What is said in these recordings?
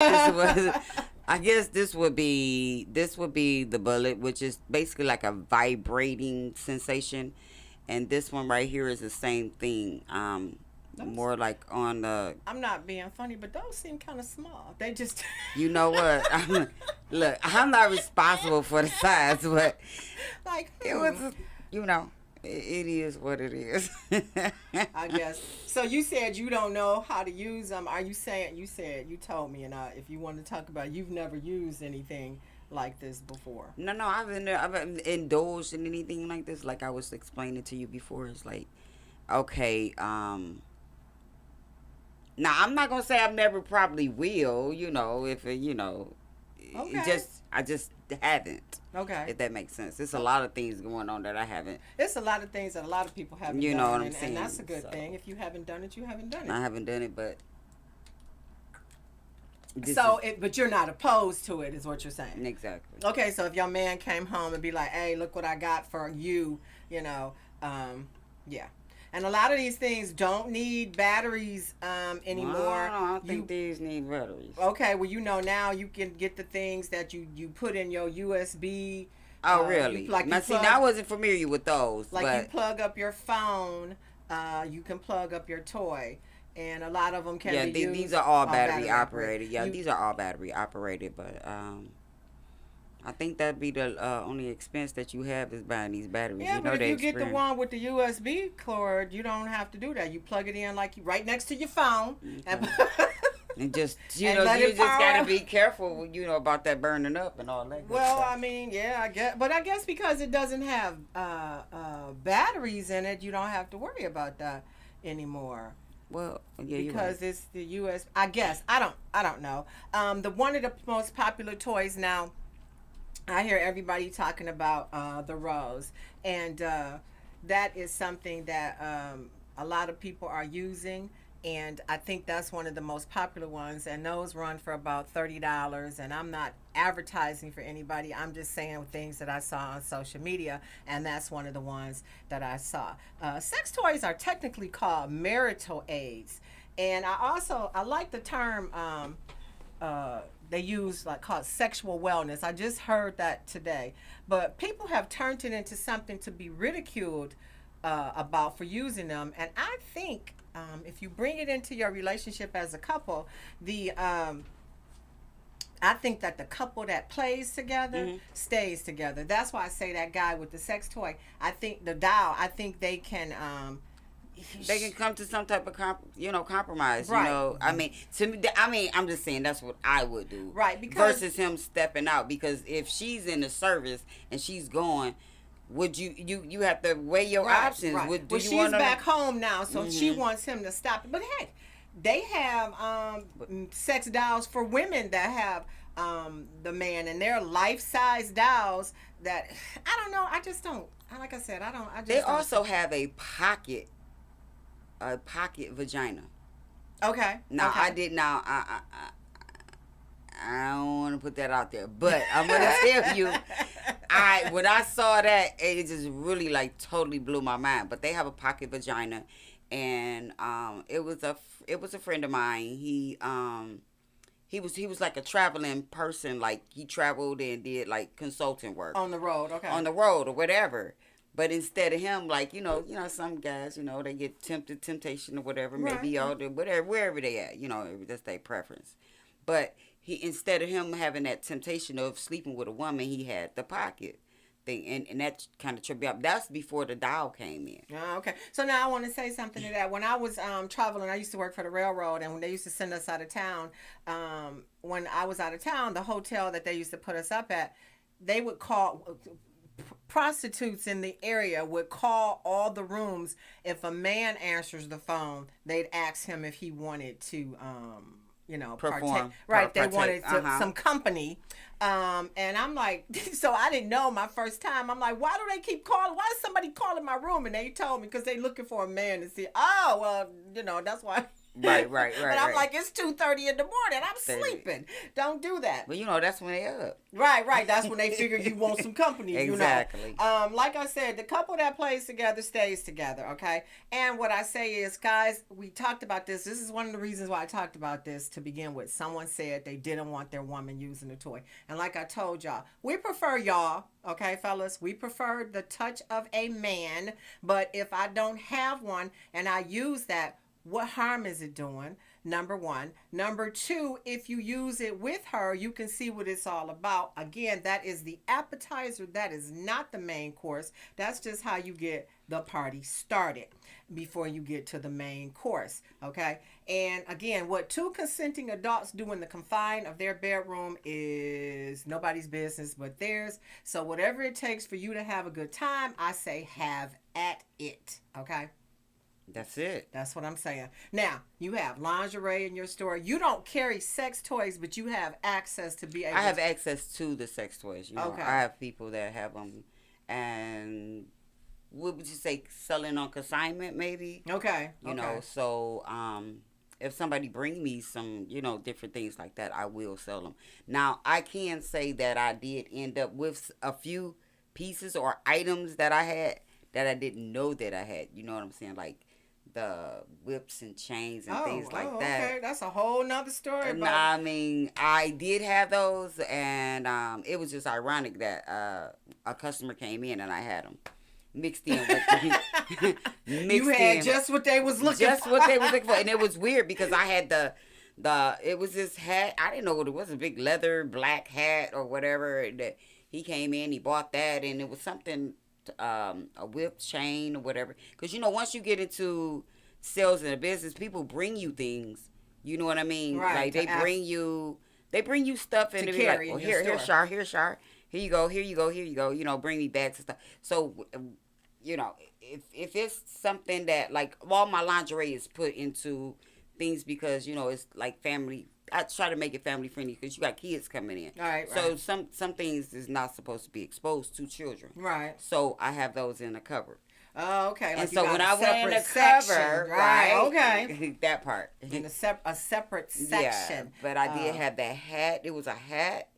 This was, I guess this would be the bullet, which is basically like a vibrating sensation, and this one right here is the same thing. Those, More like on the, I'm not being funny, but those seem kind of small. They just you know what? Look, I'm not responsible for the size, but like, it was, you know, it is what it is. I guess. So you said you don't know how to use them. Are you saying you said you told me, and if you want to talk about, you've never used anything like this before? No, no, I've indulged in anything like this. Like I was explaining to you before, it's like, okay, now I'm not gonna say I've never probably will, if it Okay. just I just haven't. Okay. If that makes sense, it's a lot of things going on that I haven't. It's a lot of things that a lot of people haven't You know done, what I'm and that's a saying? good So thing. If you haven't done it, you haven't done it. I haven't done it, but this is So, but you're not opposed to it, is what you're saying. exactly. Okay, so if your man came home and be like, "Hey, look what I got for you," you know, yeah. And a lot of these things don't need batteries Well, anymore. I don't think You these need batteries. okay? Well, now you can get the things that you put in your USB. Oh, You really? like you Now, see, now I plug wasn't familiar with those, like you but plug up your phone. You can plug up your toy, and a lot of them can yeah, be these used are all on battery battery operated. operated. Yeah, You these are all battery operated, but I think that'd be the only expense that you have is buying these batteries. Yeah, You but know if they you get the expire. one with the USB cord, you don't have to do that. You plug it in like you right next to your phone, and Okay. And just and let you it just gotta power. be careful, about that burning up and all that good Well, stuff. I mean, yeah, I guess, but I guess because it doesn't have batteries in it, you don't have to worry about that anymore Well, yeah, you're right. because it's the US. I guess I don't know. The one of the most popular toys now. I hear everybody talking about the rose, and that is something that a lot of people are using, and I think that's one of the most popular ones. And those run for about $30. And I'm not advertising for anybody. I'm just saying things that I saw on social media, and that's one of the ones that I saw. Sex toys are technically called marital aids, and I like the term. They use like called sexual wellness. I just heard that today, but people have turned it into something to be ridiculed about for using them. And I think if you bring it into your relationship as a couple, the I think that the couple that plays together Hmm. stays together. That's why I say that guy with the sex toy. I think the doll. I think they can. They can come to some type of compromise. Right, I mean, to me, I'm just saying that's what I would do right, because versus him stepping out. Because if she's in the service and she's going, would you have to weigh your right, options? right. Would do Well, you she's want to? back home now, so she Mm-hmm. wants him to stop. But heck, they have sex dolls for women that have the man, and they're life size dolls that I don't know. I just don't. Like I said, I don't. I They just don't. also have a pocket vagina. Okay. Now I Okay. did now I don't want to put that out there, but I'm gonna tell you, when I saw that, it just really like totally blew my mind. But they have a pocket vagina, and it was a friend of mine. He was like a traveling person, like he traveled and did like consulting work On the road. Okay. on the road or whatever. But instead of him, like some guys, they get temptation or whatever, Right. maybe all the whatever wherever they at, that's their preference. But instead of him having that temptation of sleeping with a woman, he had the pocket thing, and that kind of tripped me up. That's before the dial came in. Oh, okay. So now I want to say something to that. When I was traveling, I used to work for the railroad, and when they used to send us out of town, when I was out of town, the hotel that they used to put us up at, they would call prostitutes in the area would call all the rooms. If a man answers the phone, they'd ask him if he wanted to partake. Perform, Right, they partake. wanted Uh huh. some company. And I'm like, so I didn't know my first time. I'm like, why do they keep calling? Why is somebody calling my room? And they told me because they looking for a man to see. Oh, well, that's why. Right. But I'm like, it's 2:30 in the morning. I'm sleeping. Don't do that. But that's when they up. Right. That's when they figure you want some company. Exactly. Like I said, the couple that plays together stays together. Okay. And what I say is, guys, we talked about this. This is one of the reasons why I talked about this to begin with. Someone said they didn't want their woman using the toy, and like I told y'all, we prefer y'all. Okay, fellas, we prefer the touch of a man. But if I don't have one and I use that, what harm is it doing? Number one. Number two, if you use it with her, you can see what it's all about. Again, that is the appetizer. That is not the main course. That's just how you get the party started before you get to the main course. Okay. And again, what two consenting adults do in the confine of their bedroom is nobody's business but theirs. So whatever it takes for you to have a good time, I say have at it. Okay. That's it. That's what I'm saying. Now, you have lingerie in your store. You don't carry sex toys, but you have access to be able I have access to the sex toys. Okay. I have people that have them. And what would you say, selling on consignment maybe? Okay. You know, so if somebody bring me some, different things like that, I will sell them. Now, I can say that I did end up with a few pieces or items that I had that I didn't know that I had. You know what I'm saying? Like the whips and chains and things like that. Okay, that's a whole nother story. And I mean, I did have those, and it was just ironic that a customer came in and I had them mixed in with you had just what they was looking for. Just what they was looking for, and it was weird because I had it was this hat. I didn't know what it was, a big leather black hat or whatever. That he came in, he bought that, and it was something. A whip chain or whatever, because once you get into sales in a business, people bring you things, you know what I mean, right, like they bring you stuff and to they be like, well, here Shar, here you go, bring me bags and stuff. So if it's something that, like, all my lingerie is put into things because it's like family. I try to make it family friendly because you got kids coming in. Right. So some things is not supposed to be exposed to children. Right. So I have those in the cupboard. Oh, okay. Like, and so when I went in the cupboard, right? Okay. That part. In a separate section. Yeah, but I did have that hat. It was a hat.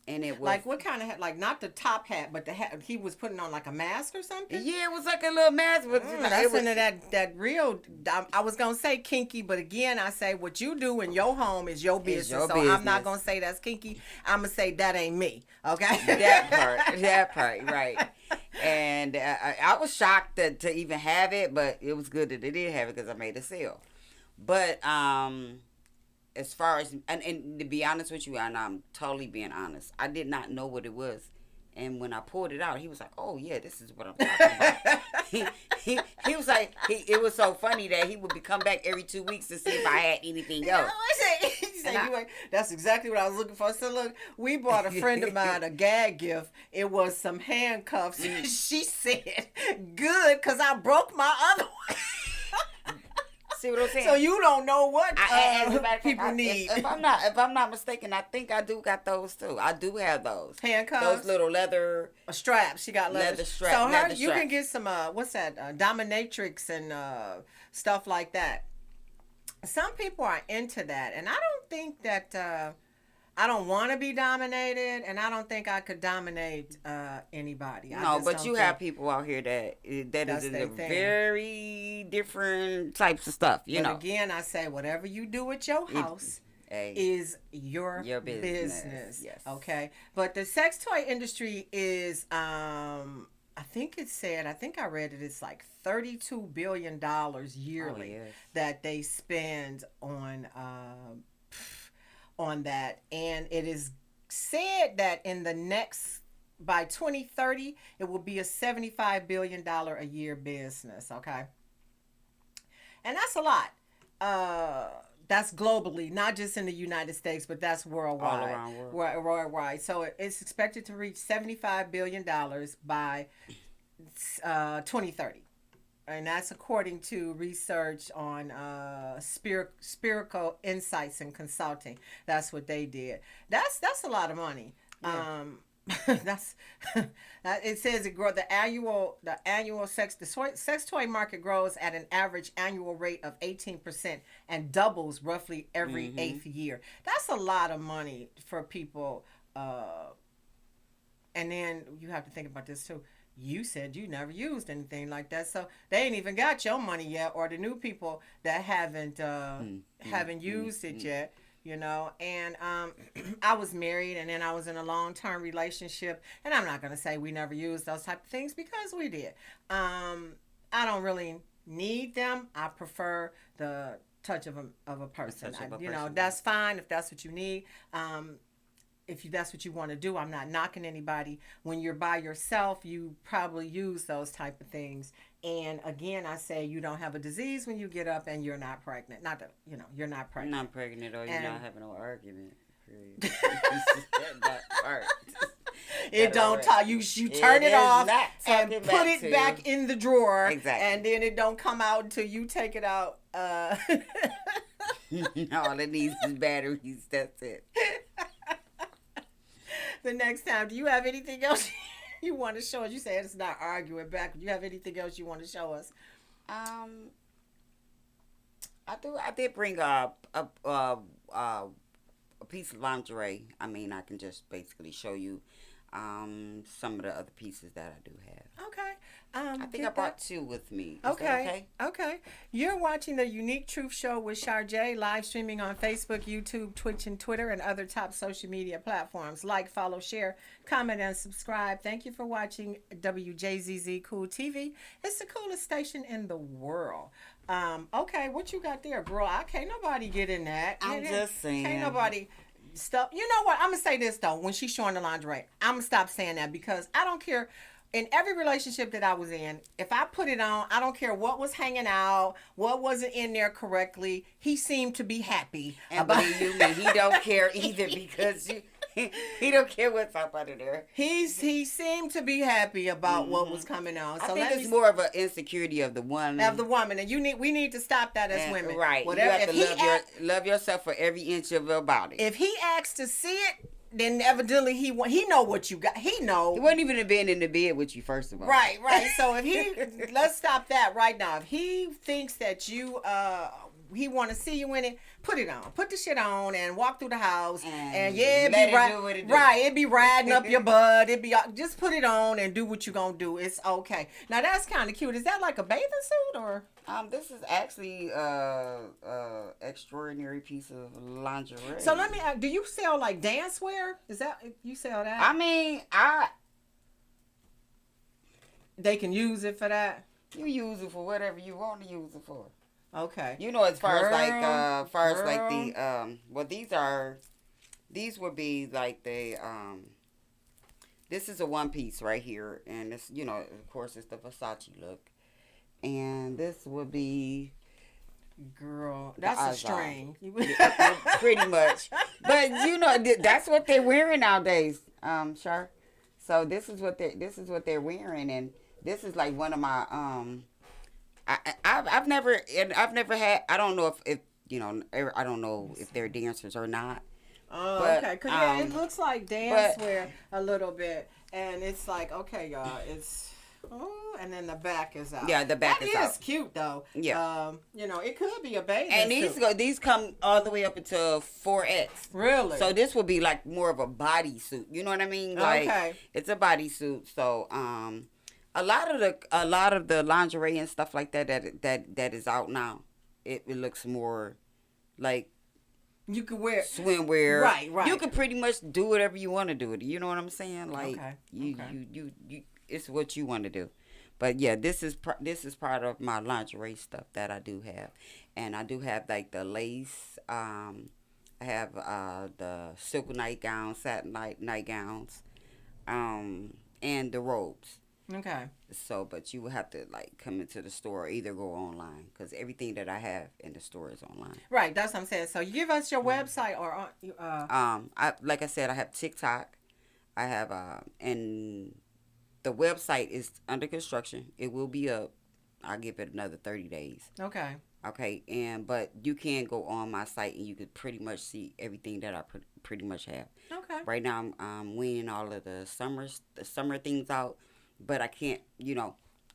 And it was like, what kind of hat? Like, not the top hat, but the hat he was putting on, like a mask or something. Yeah, it was like a little mask. But that's into that real. I was gonna say kinky, but again, I say what you do in your home is your business. So I'm not gonna say that's kinky. I'm gonna say that ain't me. Okay. that part, right. And I was shocked to even have it, but it was good that they did have it because I made a sale. But as far as, and to be honest with you, and I'm totally being honest, I did not know what it was. And when I pulled it out, he was like, oh, yeah, this is what I'm talking about. he was like, it was so funny that he would come back every 2 weeks to see if I had anything else. That's exactly what I was looking for. So, look, we bought a friend of mine a gag gift. It was some handcuffs. She said, good, because I broke my other one. See what I'm saying? So you don't know what people need. If I'm not mistaken, I think I do got those too. I do have those handcuffs, those little leather straps. She got leather straps. So you can get some what's that? Dominatrix and stuff like that. Some people are into that, and I don't think that. I don't want to be dominated, and I don't think I could dominate anybody. No, but you have people out here that is into very different types of stuff, you know. Again, I say whatever you do at your house is your business. Yes. Okay? But the sex toy industry is, I think I read it, it's like $32 billion yearly that they spend on that, and it is said that by 2030 it will be a $75 billion a year business. Okay, and that's a lot. That's globally, not just in the United States, but that's worldwide. All around the world. Worldwide. So it's expected to reach $75 billion by 2030. And that's according to research on Spherical Insights and Consulting. That's what they did. That's a lot of money. Yeah. That's it says it grow the annual sex toy market grows at an average annual rate of 18% and doubles roughly every eighth year. That's a lot of money for people. And then you have to think about this too. You said you never used anything like that, so they ain't even got your money yet, or the new people that haven't used it yet. You know, and I was married, and then I was in a long-term relationship, and I'm not gonna say we never used those type of things because we did. I don't really need them. I prefer the touch of a person. You know, that's fine if that's what you need. If that's what you want to do, I'm not knocking anybody. When you're by yourself, you probably use those type of things. And again, I say you don't have a disease when you get up and you're not pregnant. Not that, you know, you're not pregnant. Not pregnant, or you're not having no argument. That part. It don't talk. You turn it off and put it back in the drawer. Exactly. And then it don't come out until you take it out. All it needs is batteries. That's it. The next time, do you have anything else you want to show us? You say it's not arguing back. Do you have anything else you want to show us? I did bring up a piece of lingerie. I mean, I can just basically show you some of the other pieces that I do have. Okay. I think I brought two with me. Is okay. Okay. You're watching the Unique Truth Show with Sharjay, live streaming on Facebook, YouTube, Twitch, and Twitter, and other top social media platforms. Like, follow, share, comment, and subscribe. Thank you for watching Wjzz Cool TV. It's the coolest station in the world. Okay, what you got there, girl? Can't nobody get in that. I'm just saying. Can't nobody stuff. You know what? I'm gonna say this though. When she's showing the lingerie, I'm gonna stop saying that because I don't care. In every relationship that I was in, if I put it on, I don't care what was hanging out, what wasn't in there correctly. He seemed to be happy. And believe you me, he don't care either because he don't care what's up under there. He seemed to be happy about what was coming on. So I think it's more of an insecurity of the woman. Of the woman, and we need to stop that as women. Right. Whatever, you have to love yourself for every inch of your body. If he asks to see it, then evidently he know what you got. He know. He wouldn't even have been in the bed with you, first of all. Right. So if let's stop that right now. If he thinks that you he want to see you in it, put it on. Put the shit on and walk through the house. And yeah, it'd be riding up your butt. It'd be just put it on and do what you gonna do. It's okay. Now that's kind of cute. Is that like a bathing suit or? This is actually extraordinary piece of lingerie. So let me ask, do you sell like dance wear? Is that you sell that? I mean, they can use it for that. You use it for whatever you want to use it for. Okay. You know, as far as like the well, these would be like the this is a one piece right here, and it's, you know, of course it's the Versace look. And this would be, girl, that's a string. Pretty much. But you know, that's what they're wearing nowadays, Char. So this is what they're wearing, and this is like one of my I've never had. I don't know if you know. I don't know if they're dancers or not. Oh, but, okay. Cause yeah, it looks like dance wear a little bit, and it's like, okay, y'all, it's. Oh, and then the back is out. Yeah, the back is out. That is cute though. Yeah. You know, it could be a bathing And these come all the way up until 4X. Really? So this would be like more of a bodysuit. You know what I mean? Like, okay. It's a bodysuit. So a lot of the lingerie and stuff like that is out now. It looks more like you could wear swimwear. Right. You can pretty much do whatever you want to do it. You know what I'm saying? Like you it's what you want to do. But yeah, this is part of my lingerie stuff that I do have. And I do have like the lace, I have the silk nightgowns, satin nightgowns, and the robes. Okay. So, but you will have to like come into the store or either go online, because everything that I have in the store is online. Right, that's what I'm saying. So you give us your website or like I said, I have TikTok. I have and the website is under construction. It will be up. I'll give it another 30 days. Okay. Okay, but you can go on my site and you could pretty much see everything that I pretty much have. Okay. Right now, I'm weaning all of the summer things out, but I can't,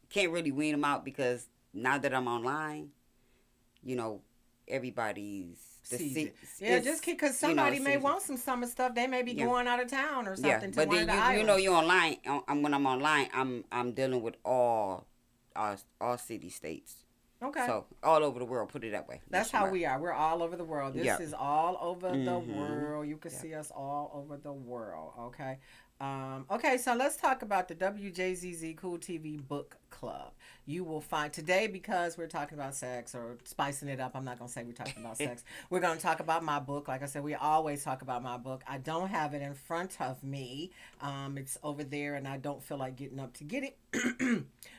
can't really wean them out because now that I'm online, you know, everybody's Yeah, just because somebody may want some summer stuff. They may be going out of town or something. But then you're online. When I'm online, I'm dealing with all city states. Okay. So all over the world, put it that way. That's how we are. We're all over the world. This is all over the world. You can see us all over the world. Okay. Okay, so let's talk about the Wjzz Cool TV book club. You will find today, because we're talking about sex or spicing it up. I'm not going to say we're talking about sex. We're going to talk about my book. Like I said, we always talk about my book. I don't have it in front of me. It's over there, and I don't feel like getting up to get it.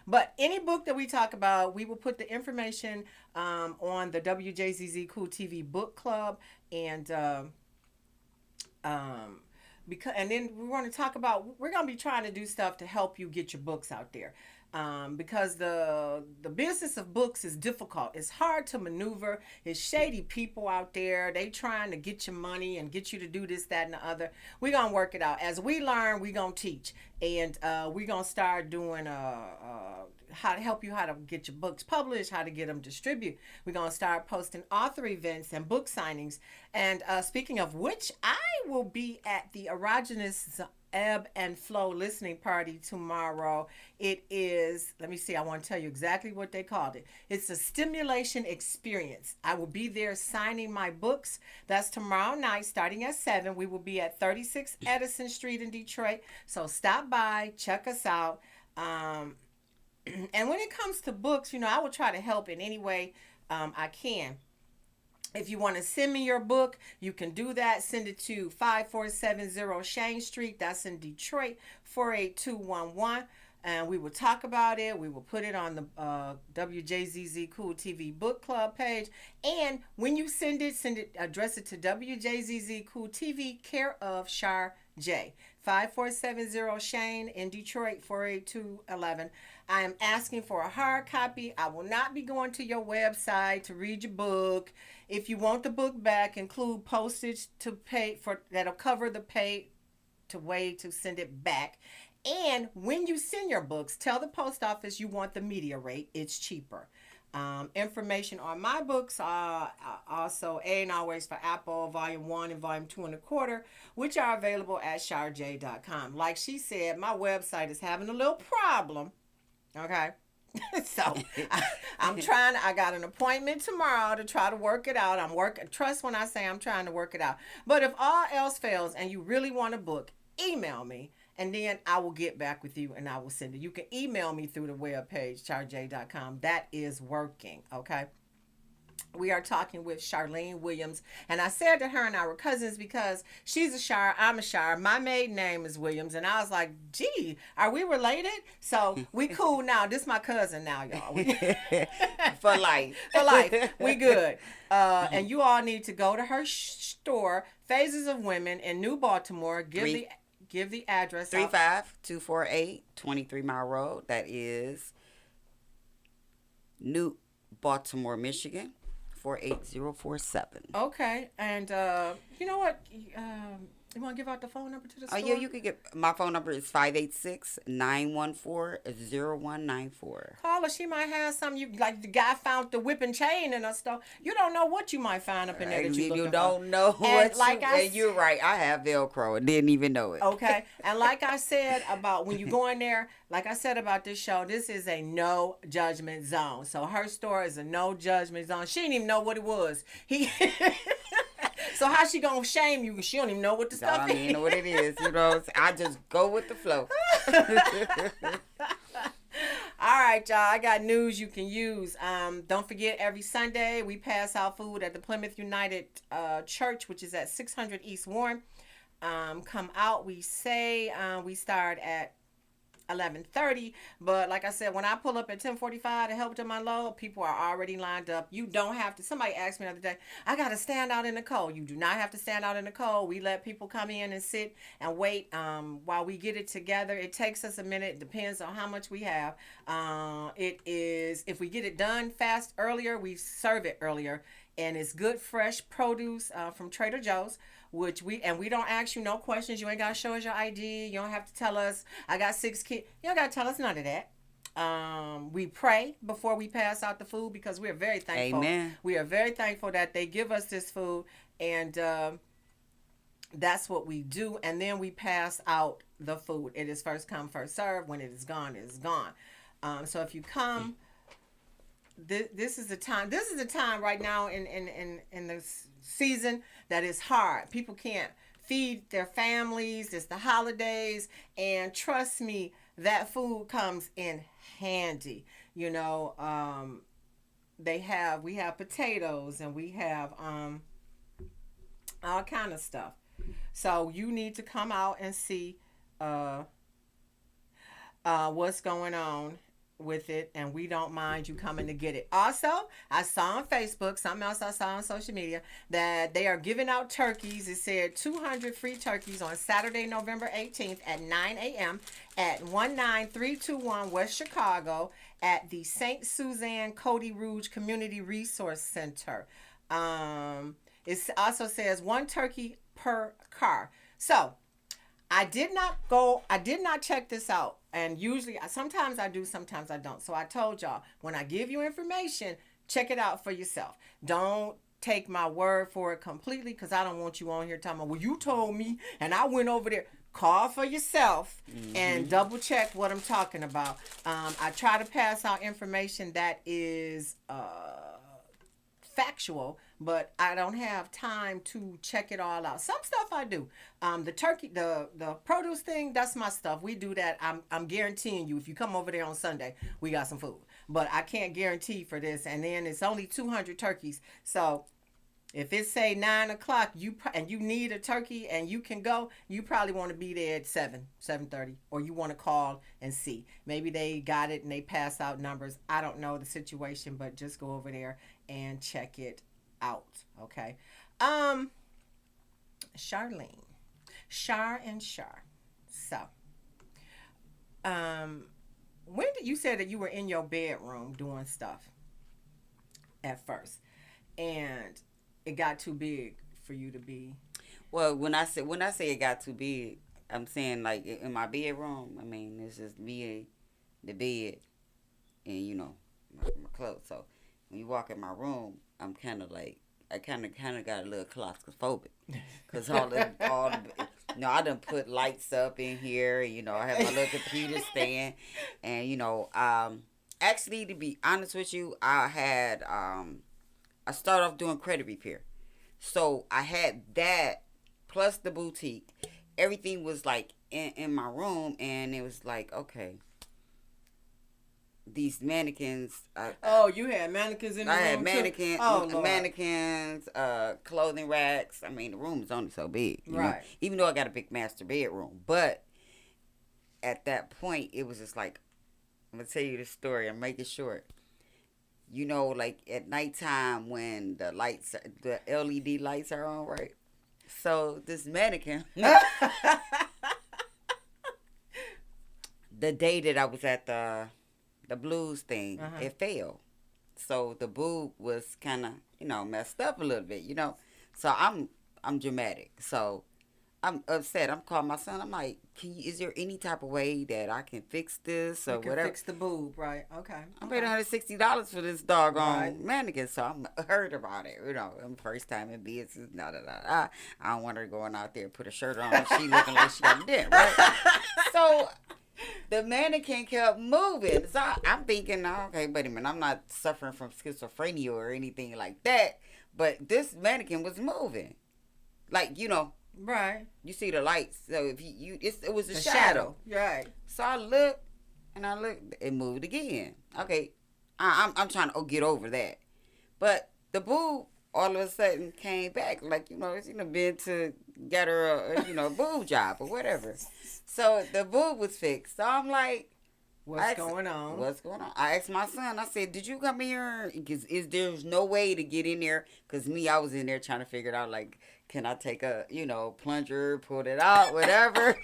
But any book that we talk about, we will put the information on the Wjzz Cool TV book club, and and then we want to talk about, we're going to be trying to do stuff to help you get your books out there. Because the business of books is difficult. It's hard to maneuver. It's shady people out there. They trying to get your money and get you to do this, that, and the other. We're going to work it out. As we learn, we're going to teach. And we're going to start doing how to help you how to get your books published, how to get them distributed. We're going to start posting author events and book signings. And speaking of which, I will be at the Erogenous Ebb and Flow listening party tomorrow. It is, let me see, I want to tell you exactly what they called it. It's a stimulation experience. I will be there signing my books. That's tomorrow night starting at 7. We will be at 36 Edison Street in Detroit. So stop by, check us out. And when it comes to books, I will try to help in any way I can. If you want to send me your book, you can do that. Send it to 5470 Shane Street. That's in Detroit, 48211. And we will talk about it. We will put it on the Wjzz Cool TV book club page. And when you send it, address it to Wjzz Cool TV, care of Shar J. 5470 Shane in Detroit, 48211. I am asking for a hard copy. I will not be going to your website to read your book. If you want the book back, include postage to pay for, that'll cover the pay to send it back. And when you send your books, tell the post office you want the media rate. It's cheaper. Information on my books are also A and Always for Apple, Volume 1 and Volume 2 1/4, which are available at sharj.com. Like she said, my website is having a little problem. Okay. So I'm trying. I got an appointment tomorrow to try to work it out. Trust when I say I'm trying to work it out. But if all else fails and you really want a book, email me. And then I will get back with you and I will send it. You can email me through the webpage, charj.com. That is working, okay? We are talking with Charlene Williams. And I said that her and I were cousins because she's a Shar, I'm a Shar. My maiden name is Williams. And I was like, gee, are we related? So we cool now. This is my cousin now, y'all. For life. For life. We good. And you all need to go to her store, Phases of Women in New Baltimore. Give the address. 35248 23 Mile Road. That is New Baltimore, Michigan, 48047. Okay. And you know what? You want to give out the phone number to the store? Oh, yeah, you could get, my phone number is 586-914-0194. Call her. She might have something. Like the guy found the whipping chain in her store. You don't know what you might find up in there that you don't know what and you're right. I have Velcro and didn't even know it. Okay. And like I said about when you go in there, like I said about this show, this is a no judgment zone. So her store is a no judgment zone. She didn't even know what it was. So how she gonna shame you? She don't even know what the stuff is. I don't even know what it is. I just go with the flow. All right, y'all. I got news you can use. Don't forget, every Sunday we pass out food at the Plymouth United Church, which is at 600 East Warren. Come out. We say we start at 11:30. But like I said, when I pull up at 10:45 to help them unload, people are already lined up. You don't have to. Somebody asked me the other day, I got to stand out in the cold. You do not have to stand out in the cold. We let people come in and sit and wait while we get it together. It takes us a minute. It depends on how much we have. It is, if we get it done fast earlier, we serve it earlier. And it's good, fresh produce from Trader Joe's, which we don't ask you no questions. You ain't got to show us your ID. You don't have to tell us, I got 6 kids. You don't got to tell us none of that. We pray before we pass out the food because we are very thankful. Amen. We are very thankful that they give us this food, and that's what we do. And then we pass out the food. It is first come, first serve. When it is gone, it is gone. So if you come, this is the time. This is the time right now in the season that is hard. People can't feed their families. It's the holidays, and trust me, that food comes in handy. You know, we have potatoes, and we have all kind of stuff. So you need to come out and see what's going on with it, and we don't mind you coming to get it. Also, I saw on Facebook, something else I saw on social media, that they are giving out turkeys. It said 200 free turkeys on Saturday, November 18th at 9 a.m. at 19321 West Chicago at the St. Suzanne Cody Rouge Community Resource Center. It also says 1 turkey per car. So I did not check this out. And usually, sometimes I do, sometimes I don't. So I told y'all, when I give you information, check it out for yourself. Don't take my word for it completely, because I don't want you on here talking about, well, you told me and I went over there. Call for yourself and double check what I'm talking about. I try to pass out information that is factual, but I don't have time to check it all out. Some stuff I do. The turkey, the produce thing, that's my stuff. We do that. I'm guaranteeing you, if you come over there on Sunday, we got some food. But I can't guarantee for this. And then it's only 200 turkeys. So if it's say 9 o'clock, and you need a turkey and you can go, you probably want to be there at 7:30, or you want to call and see. Maybe they got it and they pass out numbers. I don't know the situation, but just go over there and check it out. Okay. Charlene. Char and Char. So, when did you say that you were in your bedroom doing stuff at first, and it got too big for you to be? Well, when I say it got too big, I'm saying like in my bedroom. I mean, it's just me, the bed, and my clothes. So when you walk in my room, I'm kind of like, I kind of got a little claustrophobic, because I done put lights up in here. I have my little computer stand, and actually, to be honest with you, I started off doing credit repair, so I had that plus the boutique. Everything was like in my room, and it was like, okay, these mannequins. You had mannequins in the room? I had mannequins, clothing racks. I mean, the room is only so big, right? Even though I got a big master bedroom, but at that point, it was just like, I'm gonna tell you the story. I'm making it short. Like at nighttime when the LED lights are on, right? So this mannequin, the day that I was at the blues thing, it fell. So the boob was kind of, messed up a little bit, So I'm dramatic. So I'm upset. I'm calling my son. I'm like, is there any type of way that I can fix this or whatever? Fix the boob, right? Okay. I paid $160 for this doggone mannequin, so I'm hurt about it. I'm first time in business. I don't want her going out there and put a shirt on and she looking like she got a dent, right? So the mannequin kept moving. So I'm thinking, okay, wait a minute, I'm not suffering from schizophrenia or anything like that, but this mannequin was moving, like right. You see the lights, so if it was a shadow. Right. So I looked, it moved again. Okay, I'm trying to get over that, but the boob all of a sudden came back like been to get her a boob job or whatever. So the boob was fixed. So I'm like, What's going on? What's going on? I asked my son. I said, "Did you come here? Is there's no way to get in there? Cause I was in there trying to figure it out. Like, can I take a plunger, pull it out, whatever."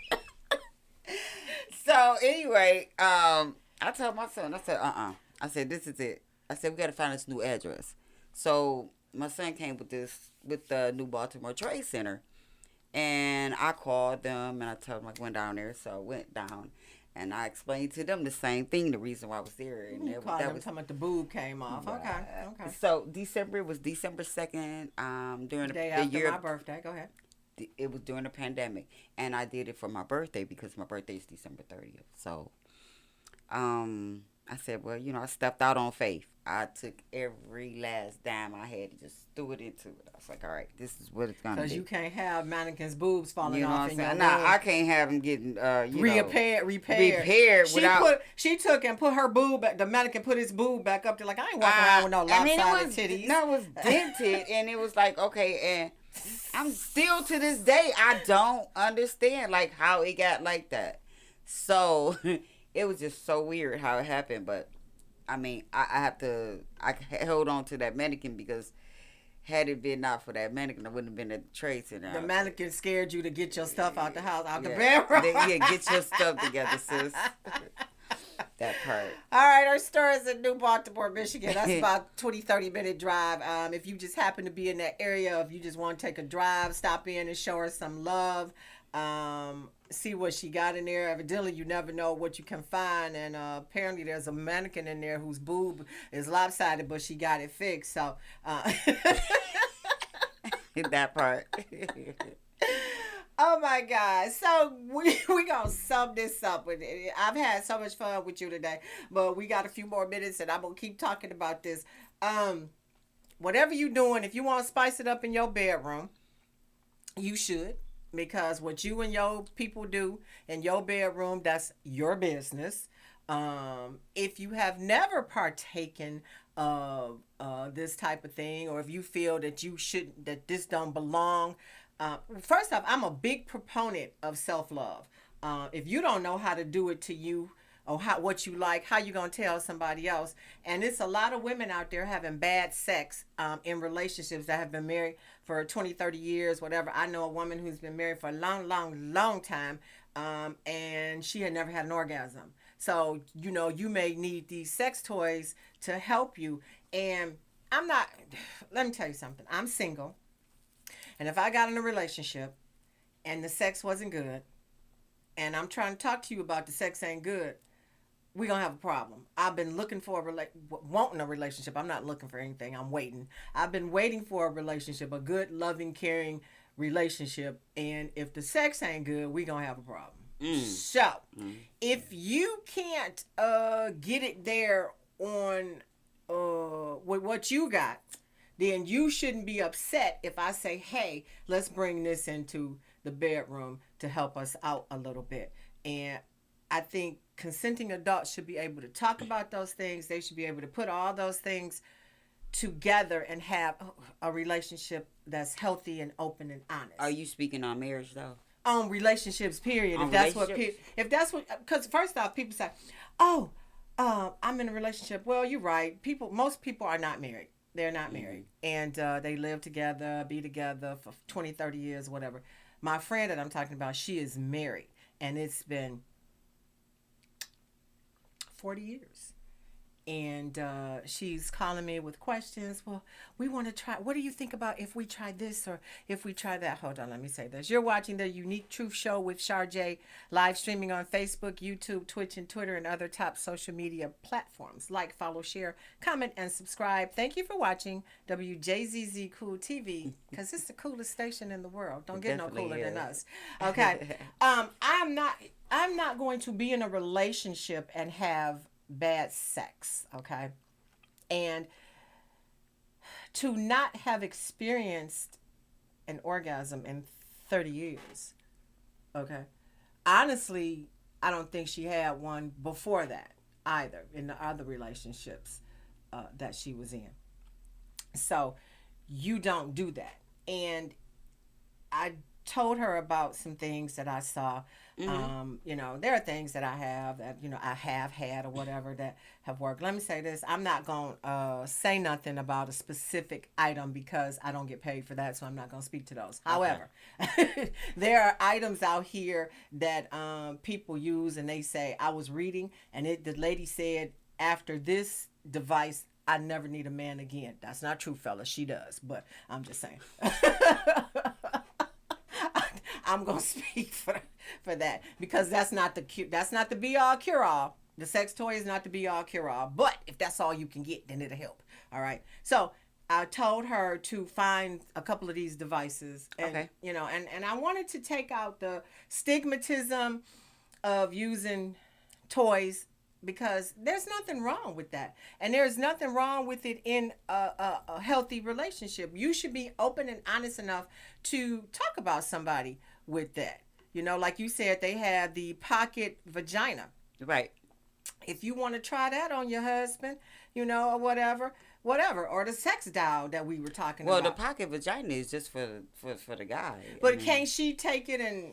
So anyway, I told my son. I said, I said, "This is it." I said, "We got to find this new address." So my son came with the New Baltimore Trade Center, and I called them and I told them I went down there. So I went down. And I explained to them the same thing, the reason why I was there. And that was talking about the boob came off. Right. Okay. So December was December 2nd, during day the after year. my birthday. Go ahead. It was during the pandemic, and I did it for my birthday because my birthday is December 30th. So, I said, well, I stepped out on faith. I took every last dime I had and just threw it into it. I was like, all right, this is what it's going to be. Because you can't have mannequins' boobs falling off in your room. Nah, I can't have them getting, repaired without... She took and put her boob back. The mannequin put his boob back up there like, I ain't walking around with no lopsided titties. No, it was dented, and it was like, okay, and I'm still to this day, I don't understand, like, how it got like that. So, it was just so weird how it happened, but I mean, I held on to that mannequin because had it been not for that mannequin, I wouldn't have been at the Trade Center. The mannequin scared you to get your stuff out the house, out the bedroom. Get your stuff together, sis. That part. All right, our store is in New Baltimore, Michigan. That's about 20-30 minute drive. If you just happen to be in that area, if you just want to take a drive, stop in and show her some love. See what she got in there. Evidently, you never know what you can find, and apparently there's a mannequin in there whose boob is lopsided, but she got it fixed. So that part. Oh my God. So we gonna sum this up. I've had so much fun with you today, but we got a few more minutes and I'm gonna keep talking about this. Whatever you doing, if you want to spice it up in your bedroom, you should. Because what you and your people do in your bedroom, that's your business. If you have never partaken of this type of thing, or if you feel that that this don't belong, first off, I'm a big proponent of self-love. If you don't know how to do it to you, or what you like, how you gonna tell somebody else? And it's a lot of women out there having bad sex in relationships that have been married for 20, 30 years, whatever. I know a woman who's been married for a long time, and she had never had an orgasm. So, you may need these sex toys to help you. And let me tell you something. I'm single. And if I got in a relationship and the sex wasn't good, and I'm trying to talk to you about the sex ain't good, we're going to have a problem. I've been looking for wanting a relationship. I'm not looking for anything. I'm waiting. I've been waiting for a relationship, a good, loving, caring relationship. And if the sex ain't good, we're going to have a problem. So, if you can't get it there on with what you got, then you shouldn't be upset if I say, hey, let's bring this into the bedroom to help us out a little bit. And I think consenting adults should be able to talk about those things. They should be able to put all those things together and have a relationship that's healthy and open and honest. Are you speaking on marriage though? On relationships, period. If that's what, because first off, people say, "Oh, I'm in a relationship." Well, you're right. Most people are not married. They're not married, and they live together, be together for 20, 30 years, whatever. My friend that I'm talking about, she is married, and it's been 40 years. And she's calling me with questions. Well, we want to try. What do you think about if we try this or if we try that? Hold on, let me say this. You're watching the Unique Truth Show with Sharjay, live streaming on Facebook, YouTube, Twitch, and Twitter, and other top social media platforms. Like, follow, share, comment, and subscribe. Thank you for watching Wjzz Cool TV, because it's the coolest station in the world. Don't get no cooler than us. Okay. I'm not going to be in a relationship and have bad sex, okay? And to not have experienced an orgasm in 30 years, okay? Honestly, I don't think she had one before that either, in the other relationships that she was in. So you don't do that. And I told her about some things that I saw. There are things that I have that, I have had or whatever that have worked. Let me say this. I'm not going to say nothing about a specific item because I don't get paid for that, so I'm not going to speak to those. Okay. However, there are items out here that people use, and they say, I was reading, and the lady said, after this device, I never need a man again. That's not true, fellas. She does, but I'm just saying. I'm gonna speak for that because that's not the be all cure all. The sex toy is not the be all cure all. But if that's all you can get, then it'll help. All right. So I told her to find a couple of these devices, and okay. And I wanted to take out the stigmatism of using toys, because there's nothing wrong with that, and there's nothing wrong with it in a healthy relationship. You should be open and honest enough to talk about somebody with that. Like you said, they have the pocket vagina. Right. If you want to try that on your husband, or whatever, or the sex doll that we were talking about. Well, the pocket vagina is just for the guy. But can't she take it and?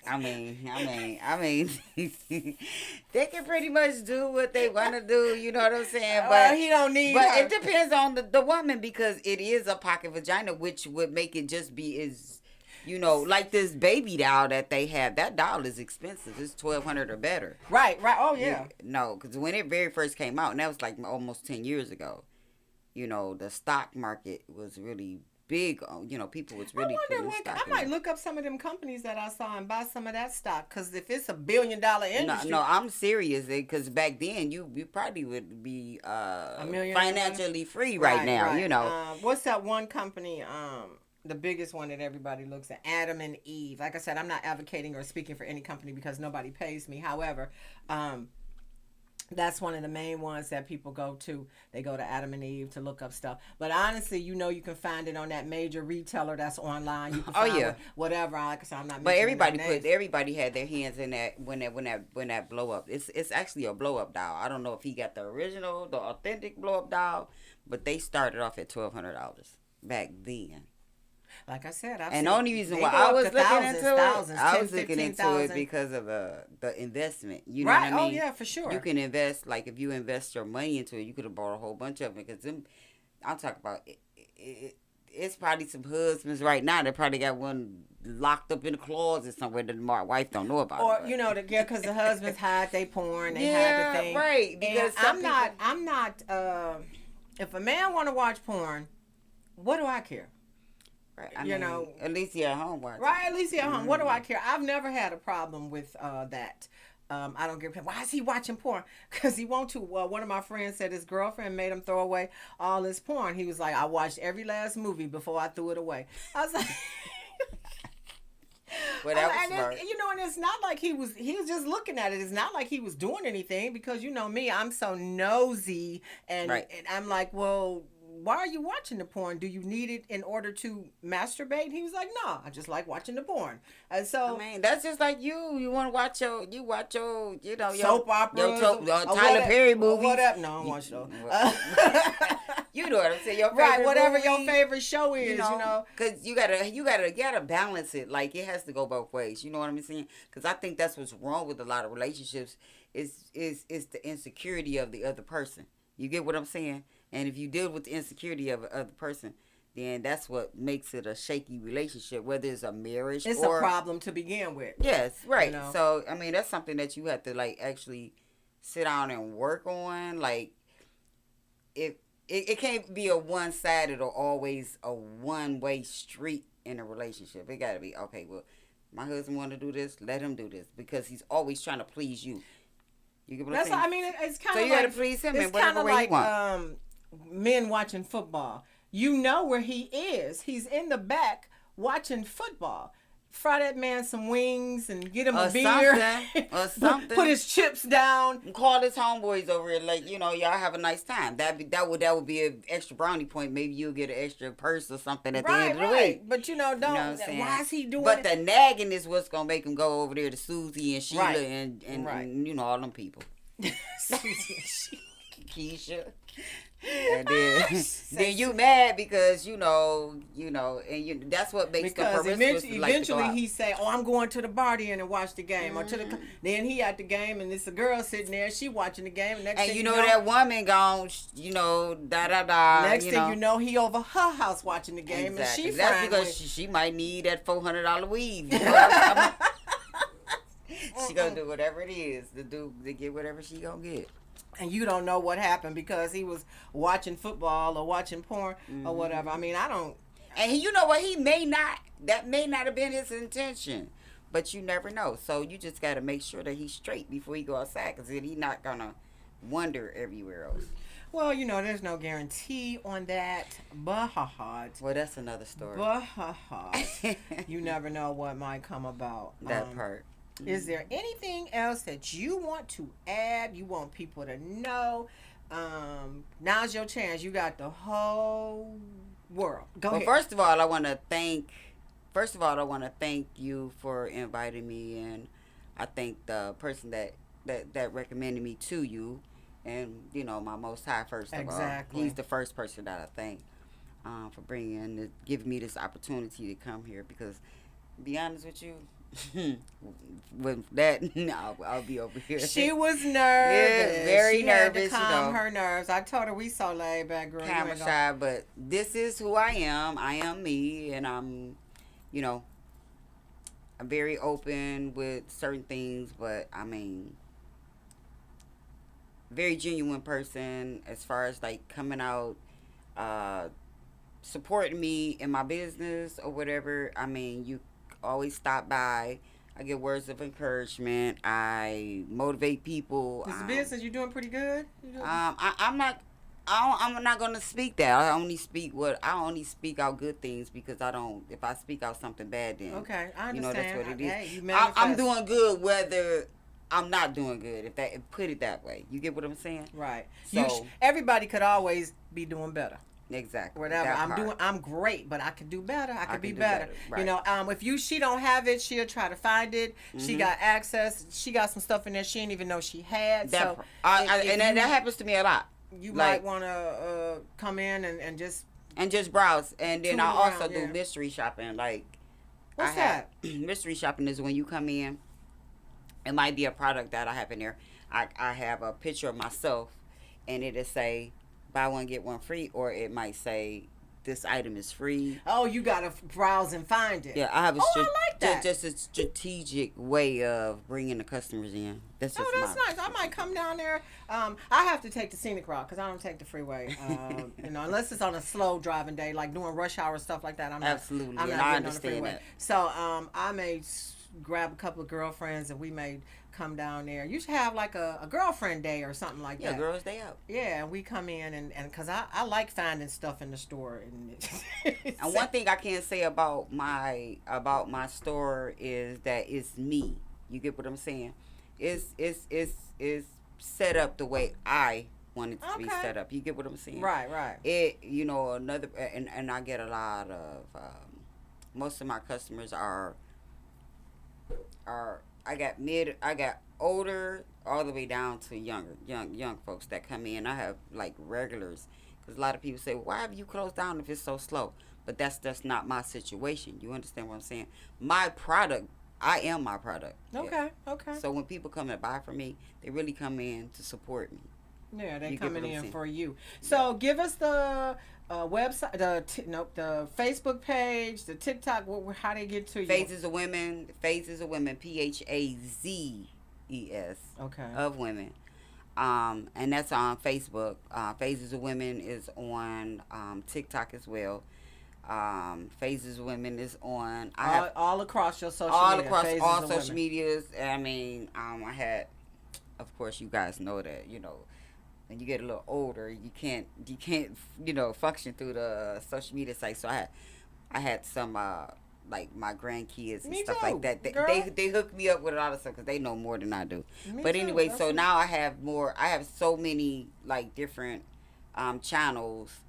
I mean, they can pretty much do what they want to do. You know what I'm saying? But he don't need. But her. It depends on the woman, because it is a pocket vagina, which would make it just be as, like this baby doll that they have. That doll is expensive. It's $1,200 or better. Right. Oh yeah. No, because when it very first came out, and that was like almost 10 years ago. The stock market was really big. People was really. I might look up some of them companies that I saw and buy some of that stock, because if it's $1 billion industry. No, I'm serious, because back then you probably would be financially free right now. Right. What's that one company? The biggest one that everybody looks at, Adam and Eve. Like I said, I'm not advocating or speaking for any company because nobody pays me. However, that's one of the main ones that people go to. They go to Adam and Eve to look up stuff. But honestly, you can find it on that major retailer that's online. You can find whatever. Like I said, I'm not. But everybody had their hands in that when that blow up. It's actually a blow up doll. I don't know if he got the original, the authentic blow up doll, but they started off at $1,200 back then. Like I said, the only reason why I was looking into it because of the investment. You know what I mean? Oh yeah, for sure. You can invest, like if you invest your money into it, you could have bought a whole bunch of it. Because I'm talking about it's probably some husbands right now that probably got one locked up in the closet somewhere that my wife don't know about. Or because the husbands hide they porn, they hide the thing. Right. Because I'm not. If a man want to watch porn, what do I care? Right. At least he at home watching. Right, at least he at home. What do I care? I've never had a problem with that. I don't get. Why is he watching porn? Because he want to. Well, one of my friends said his girlfriend made him throw away all his porn. He was like, I watched every last movie before I threw it away. I was like. Well, that was smart. And it's not like he was just looking at it. It's not like he was doing anything, because me, I'm so nosy, and I'm like, well, why are you watching the porn? Do you need it in order to masturbate? He was like, no, I just like watching the porn. And so, that's just like you. You want to watch your soap operas, Tyler Perry movies. Whatever. No, I don't watch those. You know what I'm saying? Your favorite right, whatever movie, your favorite show is, because you gotta balance it. Like, it has to go both ways. You know what I'm saying? Because I think that's what's wrong with a lot of relationships is the insecurity of the other person. You get what I'm saying? And if you deal with the insecurity of the other person, then that's what makes it a shaky relationship, whether it's a marriage it's a problem to begin with. Yes, right. So, that's something that you have to, actually sit down and work on. Like, it can't be a one-sided or always a one-way street in a relationship. It got to be, okay, well, my husband want to do this, let him do this, because he's always trying to please you. You get what I'm saying? It's kind of so you got to please him in whatever way you want. Men watching football. You know where he is. He's in the back watching football. Fry that man some wings and get him a beer. Or something. Put his chips down. Call his homeboys over here. Y'all have a nice time. That would be an extra brownie point. Maybe you'll get an extra purse or something at the end of the week. But why is he doing But the nagging is what's going to make him go over there to Susie and Sheila and all them people. Susie and Sheila. Keisha. And then you mad because that's what makes because the eventually he say, "Oh, I'm going to the bar then and watch the game," or to the then he at the game and it's a girl sitting there, she watching the game, and next thing you know that woman gone, da da da. Next thing you know, he over her house watching the game, exactly. And she that's because she might need that $400 weave. You know she gonna do whatever it is to get whatever she gonna get. And you don't know what happened because he was watching football or watching porn or whatever. I mean, I don't. And you know what? That may not have been his intention, but you never know. So you just got to make sure that he's straight before he go outside, because then he's not gonna wander everywhere else. Well, there's no guarantee on that. But well, that's another story. But you never know what might come about. That part. Is there anything else that you want to add? You want people to know? Now's your chance. You got the whole world. Go ahead. First of all, I want to thank you for inviting me, and I thank the person that recommended me to you, and my Most High first of all. He's the first person that I thank for giving me this opportunity to come here, because, to be honest with you, with that, I'll be over here. She was nervous. Yeah, very nervous. Had to calm her nerves. I told her we so laid back, girl. Camera shy, but this is who I am. I am me, and I'm very open with certain things, but I mean, very genuine person as far as like coming out, supporting me in my business or whatever. I mean, you always stop by. I get words of encouragement. I motivate people. Is the business you doing pretty good? I'm not gonna speak that. I only speak out good things, because I don't. If I speak out something bad, then okay, I understand. That's what it is. Hey, I'm doing good whether I'm not doing good. Put it that way. You get what I'm saying? Right. So everybody could always be doing better. Exactly. Whatever I'm great, but I could do better. I could be better. Right. If she don't have it, she'll try to find it. She got access. She got some stuff in there she didn't even know she had. That happens to me a lot. You might want to come in and just browse. And then I also do mystery shopping. Like, what's that? Mystery shopping is when you come in. It might be a product that I have in there. I have a picture of myself, and it'll say, buy one get one free, or it might say this item is free. Oh, you gotta browse and find it. Yeah, I have I like that. Just a strategic way of bringing the customers in. That's nice. I might come down there. I have to take the scenic route because I don't take the freeway. Unless it's on a slow driving day, like doing rush hour stuff like that. I'm not getting on the freeway. That. So I may grab a couple of girlfriends and we may come down there. You should have like a girlfriend day or something like that. Yeah, girls' day out. Yeah, and we come in and because I like finding stuff in the store. And one thing I can say about my store is that it's me. You get what I'm saying? It's set up the way I want it to be set up. You get what I'm saying? Right. Another and I get a lot of most of my customers are I got older all the way down to young folks that come in. I have like regulars, because a lot of people say, why have you closed down if it's so slow? But that's not my situation. You understand what I'm saying? My product, I am my product. Okay. So when people come and buy from me, they really come in to support me. Yeah, they coming in for you. So give us the website, the Facebook page, the TikTok. How they get to you? Phases of Women, Phazes Okay. of Women. And that's on Facebook. Phases of Women is on TikTok as well. Phases of Women is on all across your social all media. across Phases all of social Women. medias. I mean, I had, of course, you guys know that, when you get a little older, you can't function through the social media sites. So I had some like my grandkids and stuff like that. They hooked me up with a lot of stuff because they know more than I do. But anyway, so now I have so many like different channels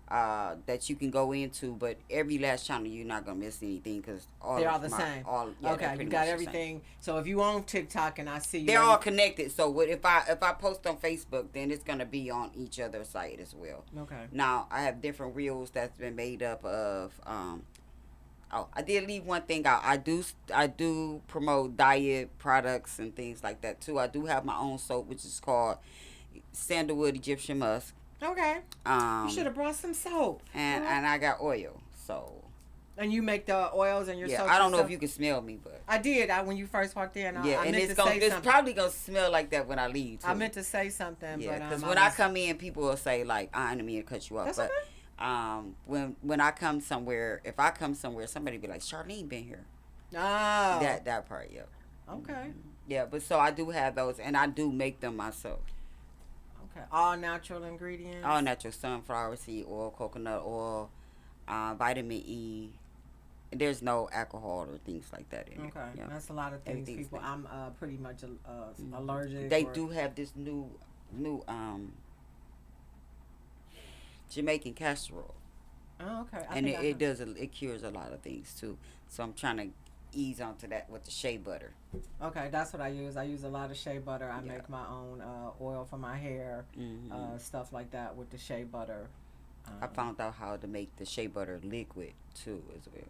that you can go into, but every last channel you're not gonna miss anything because They're all the same. Okay, you got everything. So if you own TikTok and I see you, they're all connected. So what if I post on Facebook, then it's gonna be on each other's site as well. Okay. Now I have different reels that's been made up of. Oh, I did leave one thing out. I do promote diet products and things like that too. I do have my own soap, which is called Sandalwood Egyptian Musk. Okay. You should have brought some soap. And I got oil. So. And you make the oils and your soap. I don't know if you can smell me, but I did. When you first walked in. I and meant it's probably gonna smell like that when I leave too. I meant to say something, yeah, but because when I come in, people will say like, "I didn't mean to cut you off," that's but okay. When I come somewhere, if I come somewhere, somebody be like, "Charlene been here." Oh, that part, yeah. Okay. Yeah, but so I do have those, and I do make them myself. Okay, all natural ingredients. All natural: sunflower seed oil, coconut oil, vitamin E. There's no alcohol or things like that in it. Okay, yeah. That's a lot of things. People, I'm pretty much allergic. They do have this new Jamaican castor oil. Oh, okay. And it cures a lot of things too. So I'm trying to ease onto that with the shea butter. Okay, that's what I use. I use a lot of shea butter. I make my own oil for my hair, stuff like that with the shea butter. I found out how to make the shea butter liquid too as well.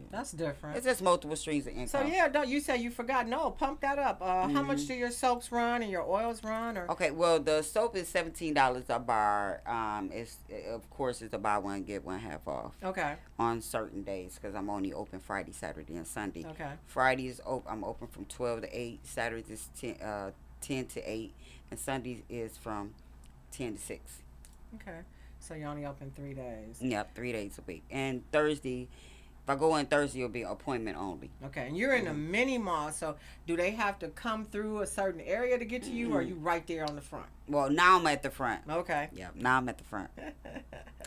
That's different. It's just multiple streams of income. So don't you say you forgot? No, pump that up. How much do your soaps run and your oils run? Or okay, well the soap is $17 a bar. It's of course it's a buy one get one half off. Okay. On certain days because I'm only open Friday, Saturday, and Sunday. Okay. Friday is I'm open from 12 to 8. Saturday is 10 to 8, and Sunday is from 10 to 6. Okay. So you're only open 3 days. Yep, 3 days a week. And Thursday, if I go in Thursday, it'll be appointment only. Okay, and you're in a mini mall, so do they have to come through a certain area to get to you, or are you right there on the front? Well, now I'm at the front. Okay. Yeah, now I'm at the front.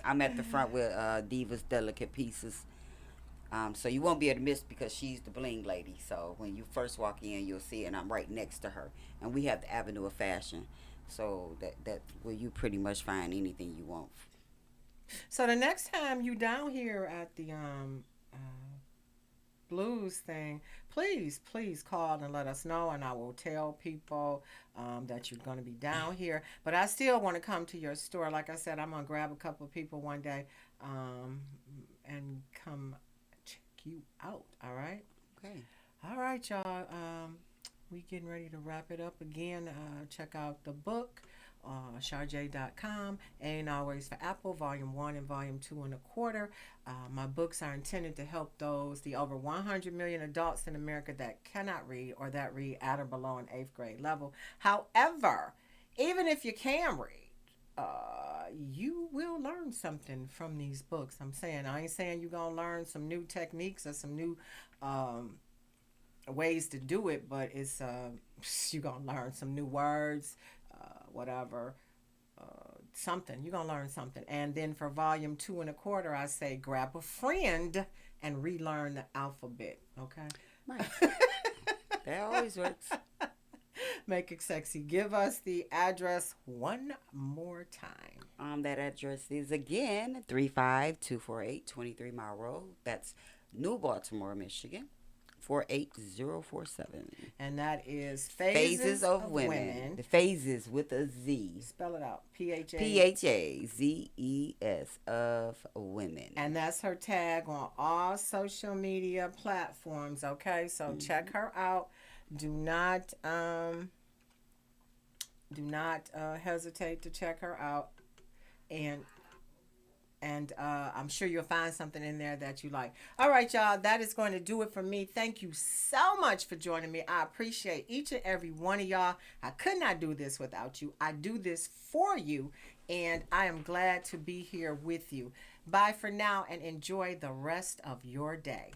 I'm at the front with Diva's Delicate Pieces. So you won't be able to miss because she's the bling lady. So when you first walk in, you'll see it, and I'm right next to her. And we have the Avenue of Fashion. So that where you pretty much find anything you want. So the next time you down here at the blues thing, please call and let us know, and I will tell people that you're going to be down here. But I still want to come to your store. Like I said, I'm going to grab a couple of people one day and come check you out. All right? Okay. All right, y'all. We getting ready to wrap it up again. Check out the book. Charjay.com. Ain't Always for Apple, Volume 1 and Volume 2 1/4. My books are intended to help the over 100 million adults in America that cannot read or that read at or below an 8th grade level. However, even if you can read, you will learn something from these books. I ain't saying you're going to learn some new techniques or some new ways to do it, but it's you're going to learn some new words, whatever, something. You're going to learn something. And then for Volume 2 1/4, I say grab a friend and relearn the alphabet, okay? Right. That always works. Make it sexy. Give us the address one more time. That address is again 35248 23 Mile Road. That's New Baltimore, Michigan. 48047. And that is Phases of Women. The Phases with a Z. Spell it out. PHAZES of Women. And that's her tag on all social media platforms. Okay, so check her out. Do not hesitate to check her out. And I'm sure you'll find something in there that you like. All right, y'all. That is going to do it for me. Thank you so much for joining me. I appreciate each and every one of y'all. I could not do this without you. I do this for you, and I am glad to be here with you. Bye for now, and enjoy the rest of your day.